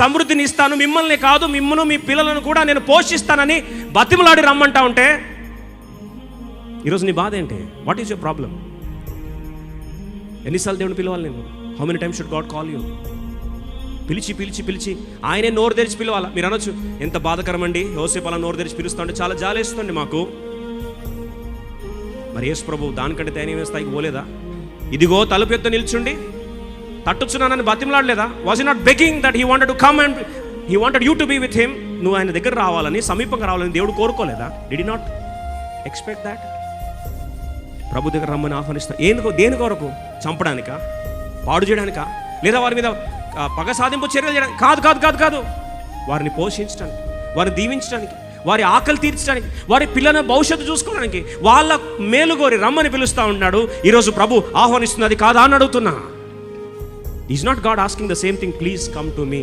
సమృద్ధిని ఇస్తాను, మిమ్మల్ని కాదు మిమ్మల్ని మీ పిల్లలను కూడా నేను పోషిస్తానని బతిమలాడి రమ్మంటా ఉంటే ఈరోజు నీ బాధ ఏంటి? What is your problem? ఎన్నిసార్లు దేవుని పిలవాలి నేను? How many times should God call you? పిలిచి పిలిచి పిలిచి ఆయనే నోరు తెరిచి పిలవాలా? మీరు అనొచ్చు, ఎంత బాధకరం అండి, యోసేపు అలా నోరు తెరిచి పిలుస్తూ ఉంటే చాలా జాలేస్తుంది మాకు. మరి యేసు ప్రభు దానికంటే దయనీయ స్థాయికి పోలేదా? ఇదిగో తలుపు ఎత్తు నిల్చుండి తట్టుచున్నానని బతిమలాడలేదా? Was he not begging that he wanted to come and he wanted you to be with him? నువ్వు ఆయన దగ్గర రావాలని, సమీపంగా రావాలని దేవుడు కోరుకోలేదా? Did he not expect that? ప్రభు దగ్గర రమ్మని ఆహ్వానిస్తా. దేని కొరకు? చంపడానికా? పాడు చేయడానికా? లేదా వారి మీద పగ సాధింపు చర్యలు చేయడానికి? కాదు కాదు కాదు కాదు వారిని పోషించడానికి, వారిని దీవించడానికి, వారి ఆకలి తీర్చడానికి, వారి పిల్లల భవిష్యత్తు చూసుకోవడానికి, వాళ్ళ మేలుగోరి రమ్మని పిలుస్తూ ఉన్నాడు. ఈరోజు ప్రభు ఆహ్వానిస్తున్నది కాదా అని అడుగుతున్నా. Is not God asking the same thing, please come to me.